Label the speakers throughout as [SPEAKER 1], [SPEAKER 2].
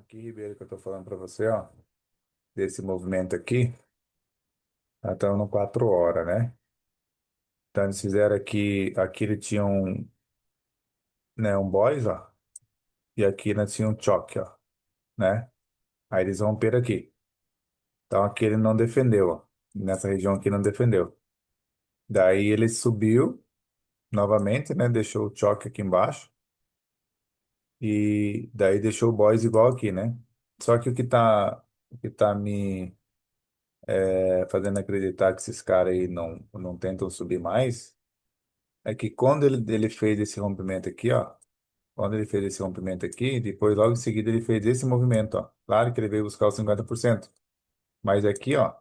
[SPEAKER 1] Aqui, Ribeiro, que eu tô falando para você, ó, desse movimento aqui, nós estamos no 4 horas, né? Então, eles fizeram aqui ele tinha um boys, ó, e aqui nós tinha um choque, ó, né? Aí eles romperam aqui. Então, aqui ele não defendeu, ó, nessa região aqui não defendeu. Daí ele subiu novamente, né? Deixou o choque aqui embaixo e daí deixou o boys igual aqui, né? Só que o que tá me fazendo acreditar que esses caras aí não tentam subir mais. É que quando ele fez esse rompimento aqui, ó, quando ele fez esse rompimento aqui, depois logo em seguida ele fez esse movimento, ó. Claro que ele veio buscar os 50%, mas aqui, ó,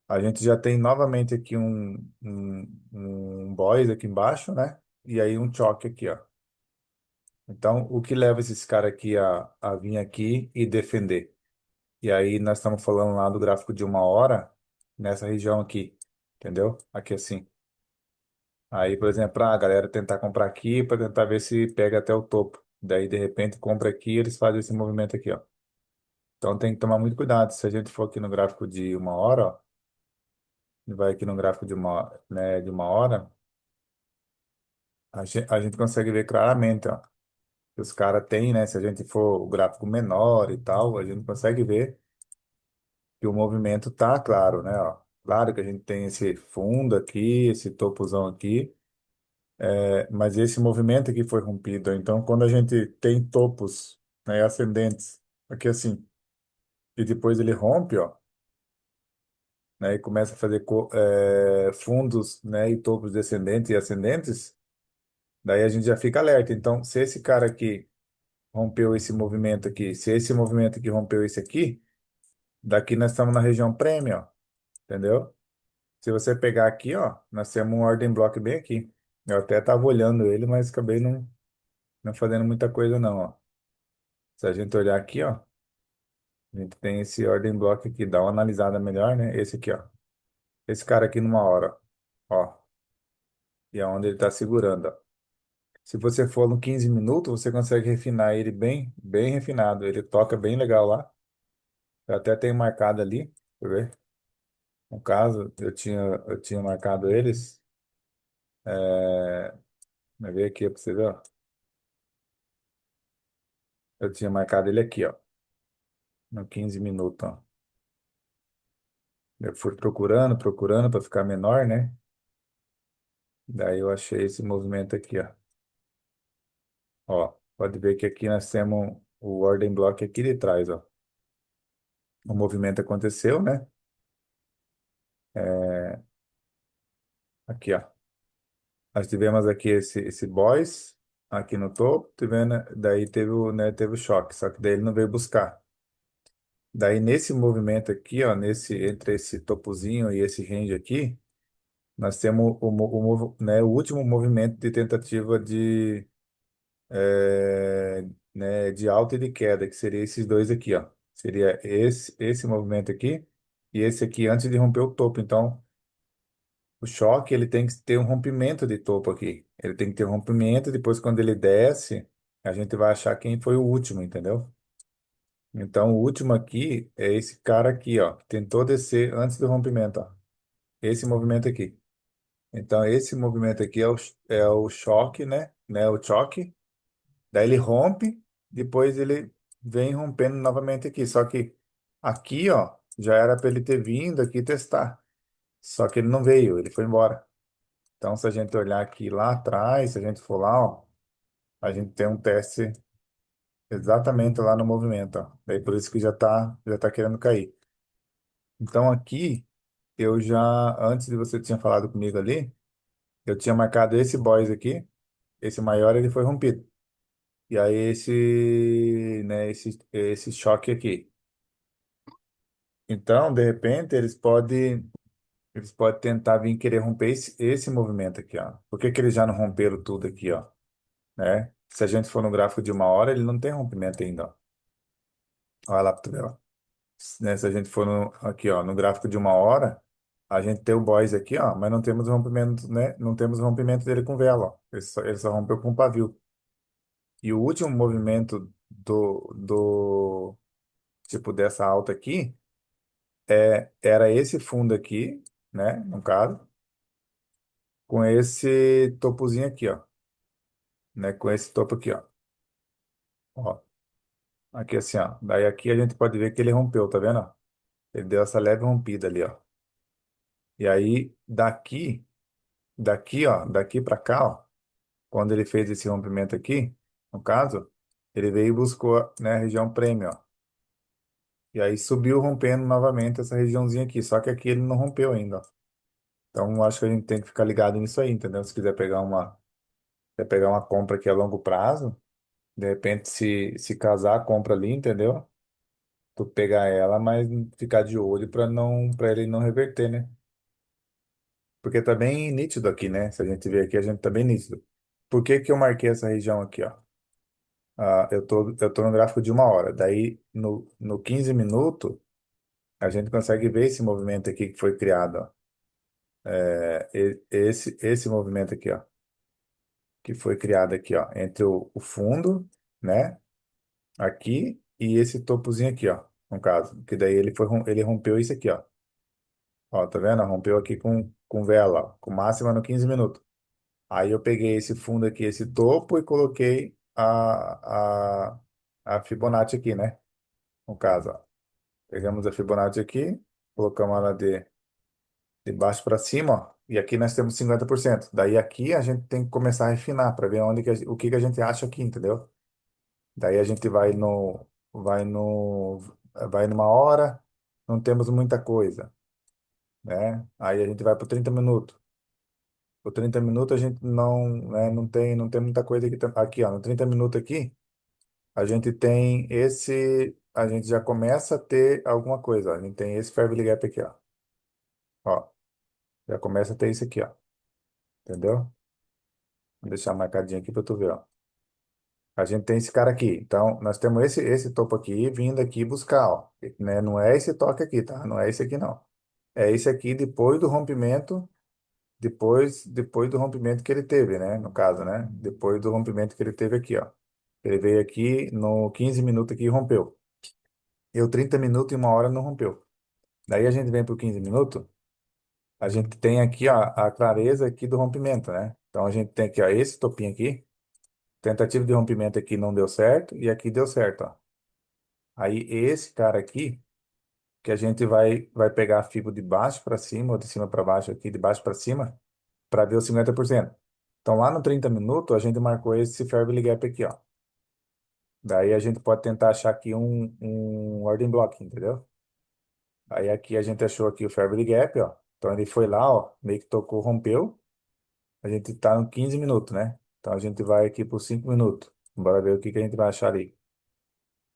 [SPEAKER 1] a gente já tem novamente aqui um boys aqui embaixo, né? E aí um choque aqui, ó. Então, o que leva esses caras aqui a vir aqui e defender? E aí nós estamos falando lá do gráfico de 1 hora, nessa região aqui, entendeu? Aqui assim. Aí, por exemplo, a galera tentar comprar aqui para tentar ver se pega até o topo. Daí, de repente, compra aqui e eles fazem esse movimento aqui, ó. Então tem que tomar muito cuidado. Se a gente for aqui no gráfico de 1 hora, ó, e vai aqui no gráfico de uma hora, a gente consegue ver claramente, ó, que os caras têm, né? Se a gente for o gráfico menor e tal, a gente consegue ver que o movimento tá claro, né? Ó. Claro que a gente tem esse fundo aqui, esse topozão aqui. Mas esse movimento aqui foi rompido. Então, quando a gente tem topos, né, ascendentes, aqui assim, e depois ele rompe, ó, né, e começa a fazer fundos, né, e topos descendentes e ascendentes, daí a gente já fica alerta. Então, se esse cara aqui rompeu esse movimento aqui, se esse movimento aqui rompeu esse aqui, daqui nós estamos na região prêmio, ó, entendeu? Se você pegar aqui, ó, nós temos um ordem block bem aqui. Eu até estava olhando ele, mas acabei não fazendo muita coisa não, ó. Se a gente olhar aqui, ó, a gente tem esse ordem block aqui, dá uma analisada melhor, né? Esse aqui, ó. Esse cara aqui numa hora, ó. E é onde ele tá segurando, ó. Se você for no 15 minutos, você consegue refinar ele bem, bem refinado. Ele toca bem legal lá. Eu até tenho marcado ali, deixa eu ver. No caso, eu tinha marcado eles. Vai ver aqui pra você ver, ó. Eu tinha marcado ele aqui, ó. No 15 minutos, ó. Eu fui procurando para ficar menor, né? Daí eu achei esse movimento aqui, ó. Ó, pode ver que aqui nós temos o ordem block aqui de trás, ó. O movimento aconteceu, né? É, aqui, ó. Nós tivemos aqui esse boys aqui no topo, daí teve o choque, só que daí ele não veio buscar. Daí nesse movimento aqui, ó, entre esse topozinho e esse range aqui, nós temos o último movimento de tentativa de alta e de queda, que seria esses dois aqui, ó. Seria esse movimento aqui e esse aqui antes de romper o topo. Então, o choque, ele tem que ter um rompimento de topo aqui. Ele tem que ter um rompimento, depois quando ele desce, a gente vai achar quem foi o último, entendeu? Então, o último aqui é esse cara aqui, ó. Tentou descer antes do rompimento, ó. Esse movimento aqui. Então, esse movimento aqui é o choque, né? O choque. Daí ele rompe, depois ele vem rompendo novamente aqui. Só que aqui, ó, já era para ele ter vindo aqui testar. Só que ele não veio, ele foi embora. Então, se a gente olhar aqui lá atrás, se a gente for lá, ó, a gente tem um teste exatamente lá no movimento, ó. Daí por isso que já tá querendo cair. Então aqui, antes de você tinha falado comigo ali, eu tinha marcado esse boys aqui, esse maior, ele foi rompido. E aí esse choque aqui. Então, de repente, eles podem tentar vir querer romper esse movimento aqui, ó. Por que que eles já não romperam tudo aqui, ó? Né? Se a gente for no gráfico de 1 hora, ele não tem rompimento ainda, ó. Olha lá para tu ver, ó. Né? Se a gente for aqui, ó, no gráfico de 1 hora, a gente tem o boys aqui, ó, mas não temos rompimento, né? Não temos rompimento dele com vela, ó. Ele só rompeu com pavio. E o último movimento tipo dessa alta aqui, era esse fundo aqui, né? No caso, com esse topozinho aqui, ó, né? Com esse topo aqui, ó. Ó, aqui assim, ó. Daí aqui a gente pode ver que ele rompeu, tá vendo? Ó? Ele deu essa leve rompida ali, ó. E aí, daqui para cá, ó, quando ele fez esse rompimento aqui, no caso, ele veio e buscou, né, a região prêmio, ó. E aí subiu rompendo novamente essa regiãozinha aqui, só que aqui ele não rompeu ainda, ó. Então, acho que a gente tem que ficar ligado nisso aí, entendeu? Se quiser pegar uma compra aqui a longo prazo, de repente se casar a compra ali, entendeu? Tu pegar ela, mas ficar de olho para ele não reverter, né? Porque tá bem nítido aqui, né? Se a gente ver aqui, a gente tá bem nítido. Por que que eu marquei essa região aqui, ó? Eu tô no gráfico de uma hora. Daí, no 15 minutos, a gente consegue ver esse movimento aqui que foi criado, ó. Esse movimento aqui, ó, que foi criado aqui, ó, entre o fundo, né? Aqui e esse topozinho aqui, ó, no caso. Que daí ele rompeu isso aqui, ó. Ó, tá vendo? Rompeu aqui com vela, ó, com máxima no 15 minutos. Aí eu peguei esse fundo aqui, esse topo, e coloquei a Fibonacci aqui, né? No caso, ó. Pegamos a Fibonacci aqui, colocamos ela de baixo para cima, ó. E aqui nós temos 50%. Daí aqui a gente tem que começar a refinar para ver o que que a gente acha aqui, entendeu? Daí a gente vai no, vai numa hora, não temos muita coisa, né? Aí a gente vai para 30 minutos. Por 30 minutos a gente não tem muita coisa aqui. Aqui, ó, no 30 minutos aqui, a gente tem a gente já começa a ter alguma coisa, ó. A gente tem esse Fairville Gap aqui, ó. Ó, já começa a ter isso aqui, ó. Entendeu? Vou deixar marcadinho aqui para tu ver, ó. A gente tem esse cara aqui. Então, nós temos esse topo aqui vindo aqui buscar, ó. Né? Não é esse toque aqui, tá? Não é esse aqui, não. É esse aqui depois do rompimento, depois do rompimento que ele teve, né? No caso, né? Depois do rompimento que ele teve aqui, ó. Ele veio aqui no 15 minutos aqui e rompeu. Eu 30 minutos e uma hora não rompeu. Daí a gente vem para o 15 minutos, a gente tem aqui, ó, a clareza aqui do rompimento, né? Então a gente tem aqui, ó, esse topinho aqui, tentativa de rompimento aqui não deu certo e aqui deu certo, ó. Aí esse cara aqui, que a gente vai pegar a fibra de baixo para cima ou de cima para baixo aqui, de baixo para cima, para ver os 50%. Então lá no 30 minutos a gente marcou esse Fairville Gap aqui, ó. Daí a gente pode tentar achar aqui um ordem block, entendeu? Aí aqui a gente achou aqui o Fairville Gap, ó. Então ele foi lá, ó, meio que tocou, rompeu. A gente tá no 15 minutos, né? Então a gente vai aqui por 5 minutos. Bora ver o que que a gente vai achar ali.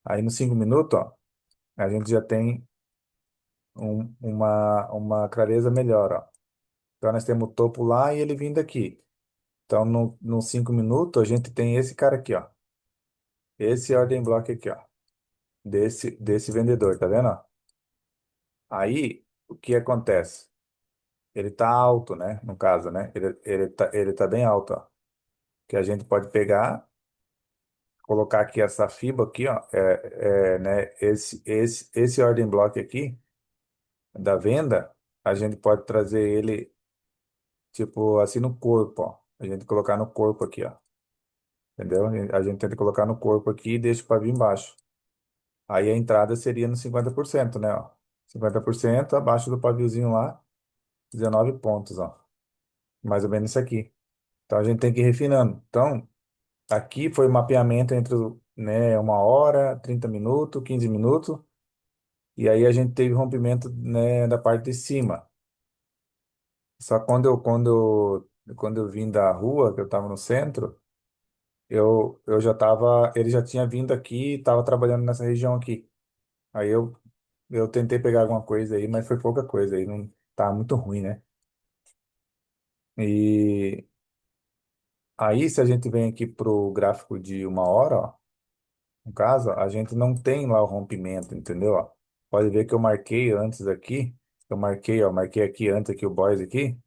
[SPEAKER 1] Aí nos 5 minutos, ó, a gente já tem uma clareza melhor, ó. Então nós temos o topo lá e ele vindo aqui. Então nos 5 minutos a gente tem esse cara aqui, ó. Esse ordem block aqui, ó. Desse vendedor, tá vendo, ó? Aí o que acontece? Ele tá alto, né? No caso, né? Ele tá bem alto, ó. Que a gente pode pegar, colocar aqui essa fibra aqui, ó, né? Esse ordem block aqui da venda, a gente pode trazer ele tipo assim no corpo, ó. A gente colocar no corpo aqui, ó. Entendeu? A gente tenta colocar no corpo aqui e deixa para vir embaixo. Aí a entrada seria no 50%, né, ó? 50% abaixo do paviozinho lá, 19 pontos, ó. Mais ou menos isso aqui. Então a gente tem que ir refinando. Então, aqui foi o mapeamento entre, né, uma hora, 30 minutos, 15 minutos, e aí a gente teve rompimento, né, da parte de cima. Só quando eu vim da rua, que eu estava no centro, eu já estava, ele já tinha vindo aqui e estava trabalhando nessa região aqui. Aí eu tentei pegar alguma coisa aí, mas foi pouca coisa aí, não tá muito ruim, né? E aí, se a gente vem aqui pro gráfico de uma hora, ó, no caso, a gente não tem lá o rompimento, entendeu? Ó, pode ver que eu marquei antes aqui. Eu marquei, ó, marquei aqui antes aqui o boys aqui.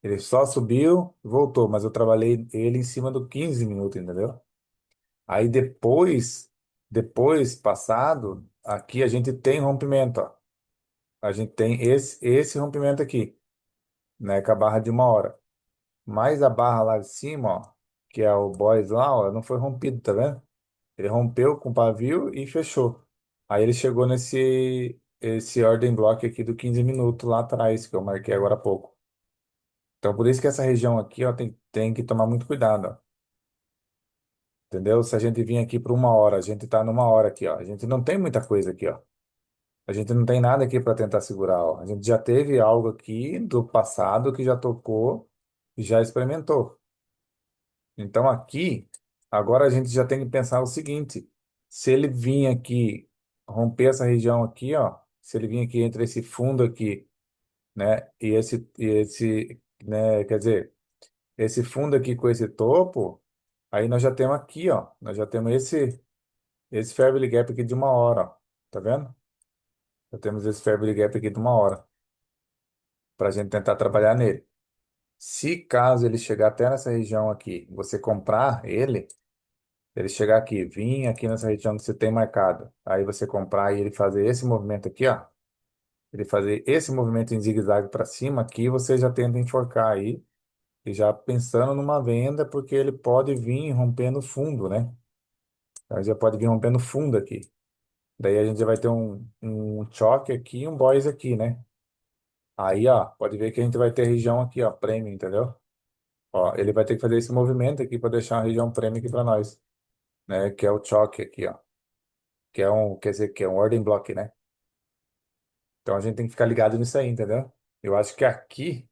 [SPEAKER 1] Ele só subiu e voltou, mas eu trabalhei ele em cima do 15 minutos, entendeu? Aí Depois, passado, aqui a gente tem rompimento, ó. A gente tem esse rompimento aqui, né? Com a barra de uma hora. Mas a barra lá de cima, ó, que é o boys lá, ó, não foi rompido, tá vendo? Ele rompeu com o pavio e fechou. Aí ele chegou esse ordem block aqui do 15 minutos lá atrás, que eu marquei agora há pouco. Então, por isso que essa região aqui, ó, tem que tomar muito cuidado, ó. Entendeu? Se a gente vir aqui por uma hora, a gente tá numa hora aqui, ó. A gente não tem muita coisa aqui, ó. A gente não tem nada aqui para tentar segurar, ó. A gente já teve algo aqui do passado que já tocou e já experimentou. Então aqui, agora a gente já tem que pensar o seguinte: se ele vir aqui romper essa região aqui, ó, se ele vir aqui entre esse fundo aqui, né, né, quer dizer, esse fundo aqui com esse topo, aí nós já temos aqui, ó, nós já temos esse Fairway Gap aqui de uma hora, ó. Tá vendo? Já temos esse Fairway Gap aqui de uma hora para a gente tentar trabalhar nele. Se caso ele chegar até nessa região aqui, você comprar ele chegar aqui, vir aqui nessa região que você tem marcado, aí você comprar e ele fazer esse movimento aqui, ó, ele fazer esse movimento em zigue-zague para cima, aqui você já tenta enforcar aí e já pensando numa venda, porque ele pode vir rompendo fundo, né? Aí já pode vir rompendo fundo aqui. Daí a gente já vai ter um choque aqui e um boys aqui, né? Aí, ó, pode ver que a gente vai ter região aqui, ó, prêmio, entendeu? Ó, ele vai ter que fazer esse movimento aqui para deixar uma região prêmio aqui para nós, né? Que é o choque aqui, ó. Que é quer dizer, que é um ordem block, né? Então a gente tem que ficar ligado nisso aí, entendeu? Eu acho que aqui,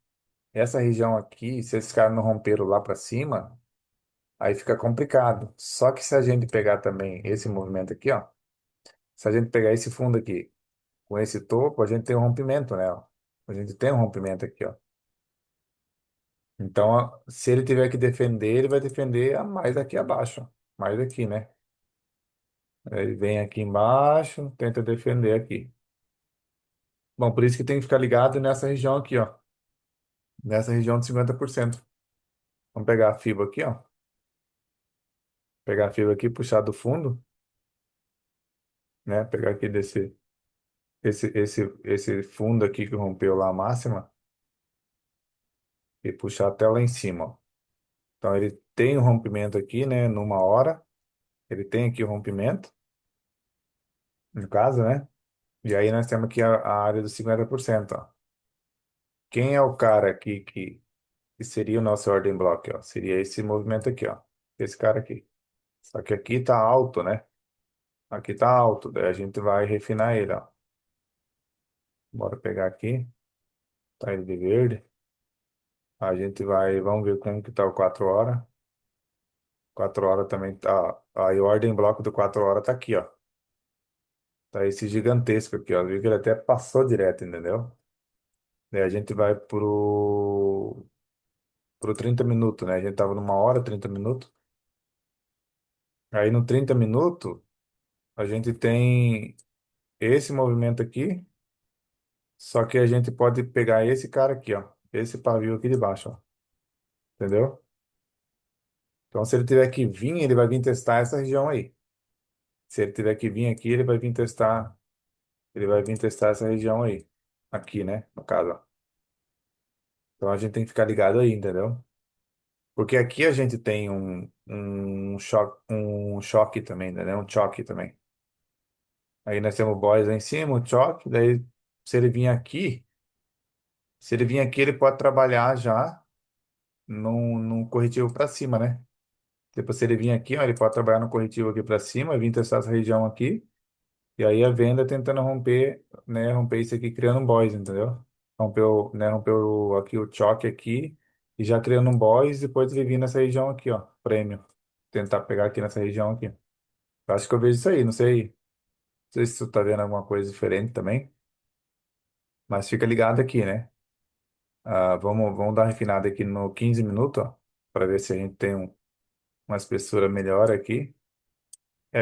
[SPEAKER 1] essa região aqui, se esses caras não romperam lá para cima, aí fica complicado. Só que se a gente pegar também esse movimento aqui, ó, se a gente pegar esse fundo aqui com esse topo, a gente tem um rompimento, né? Ó. A gente tem um rompimento aqui, ó. Então, ó, se ele tiver que defender, ele vai defender a mais aqui abaixo, ó. Mais aqui, né? Ele vem aqui embaixo, tenta defender aqui. Bom, por isso que tem que ficar ligado nessa região aqui, ó. Nessa região de 50%. Vamos pegar a fibra aqui, ó. Pegar a fibra aqui, puxar do fundo, né? Pegar aqui esse fundo aqui que rompeu lá a máxima e puxar até lá em cima, ó. Então ele tem um rompimento aqui, né? Numa hora, ele tem aqui o rompimento, no caso, né? E aí nós temos aqui a área dos 50%, ó. Quem é o cara aqui que seria o nosso ordem block, ó? Seria esse movimento aqui, ó. Esse cara aqui. Só que aqui tá alto, né? Aqui tá alto, daí a gente vai refinar ele, ó. Bora pegar aqui, tá ele de verde. A gente vai, vamos ver como que tá o 4 horas. 4 horas também tá. Aí o ordem bloco do 4 horas tá aqui, ó. Tá esse gigantesco aqui, ó. Viu que ele até passou direto, entendeu? Daí a gente vai pro 30 minutos, né? A gente tava numa hora, 30 minutos. Aí no 30 minutos, a gente tem esse movimento aqui, só que a gente pode pegar esse cara aqui, ó. Esse pavio aqui de baixo, ó. Entendeu? Então, se ele tiver que vir, ele vai vir testar essa região aí. Se ele tiver que vir aqui, ele vai vir testar essa região aí. Aqui, né? No caso, ó. Então a gente tem que ficar ligado aí, entendeu? Porque aqui a gente tem um choque também, entendeu? Um choque também. Aí nós temos o boys lá em cima, o choque, daí se ele vir aqui, se ele vir aqui, ele pode trabalhar já num corretivo para cima, né? Depois se ele vir aqui, ó, ele pode trabalhar no corretivo aqui para cima, vir testar essa região aqui. E aí a venda tentando romper, né, romper isso aqui, criando um boys, entendeu? Rompeu, né, rompeu aqui o choque aqui e já criando um boys, depois ele vir nessa região aqui, ó, prêmio. Tentar pegar aqui nessa região aqui. Eu acho que eu vejo isso aí, não sei se tu tá vendo alguma coisa diferente também, mas fica ligado aqui, né? Ah, vamos dar uma refinada aqui no 15 minutos, ó, para ver se a gente tem uma espessura melhor aqui.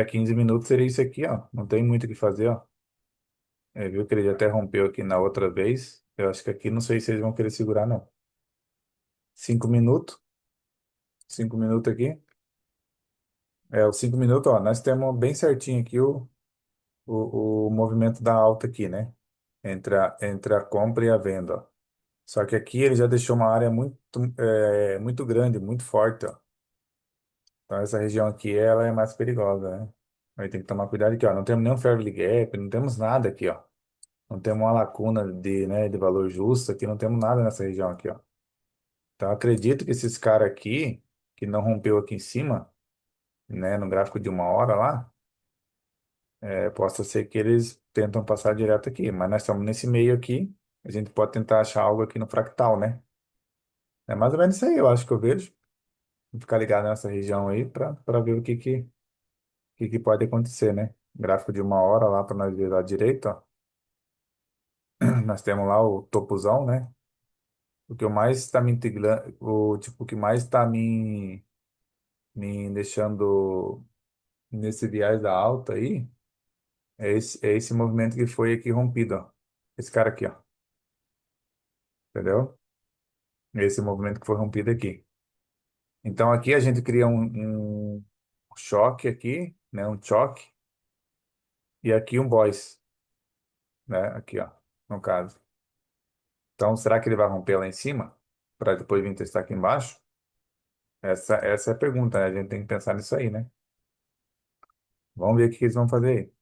[SPEAKER 1] 15 minutos seria isso aqui, ó. Não tem muito o que fazer, ó. Viu que ele já até rompeu aqui na outra vez. Eu acho que aqui não sei se eles vão querer segurar, não. 5 minutos. 5 minutos aqui. É, os 5 minutos, ó, nós temos bem certinho aqui o movimento da alta aqui, né? Entre a compra e a venda, ó. Só que aqui ele já deixou uma área muito grande, muito forte, ó. Então essa região aqui, ela é mais perigosa, né? Aí tem que tomar cuidado aqui, ó. Não temos nenhum fair gap, não temos nada aqui, ó. Não temos uma lacuna de valor justo aqui, não temos nada nessa região aqui, ó. Então eu acredito que esses caras aqui, que não rompeu aqui em cima, né, no gráfico de 1 hora lá, possa ser que eles tentam passar direto aqui, mas nós estamos nesse meio aqui, a gente pode tentar achar algo aqui no fractal, né? É mais ou menos isso aí, eu acho que eu vejo. Vou ficar ligado nessa região aí para ver o que pode acontecer, né? Gráfico de 1 hora lá para nós ver à direita, ó. Nós temos lá o topozão, né? O que eu mais está me integrando, o que mais está me deixando nesse viés da alta aí é esse movimento que foi aqui rompido, ó. Esse cara aqui, ó. Entendeu? Esse movimento que foi rompido aqui. Então aqui a gente cria um choque aqui, né? Um choque e aqui um boice, né? Aqui, ó, no caso. Então será que ele vai romper lá em cima para depois vir testar aqui embaixo? Essa é a pergunta, né? A gente tem que pensar nisso aí, né? Vamos ver o que eles vão fazer aí.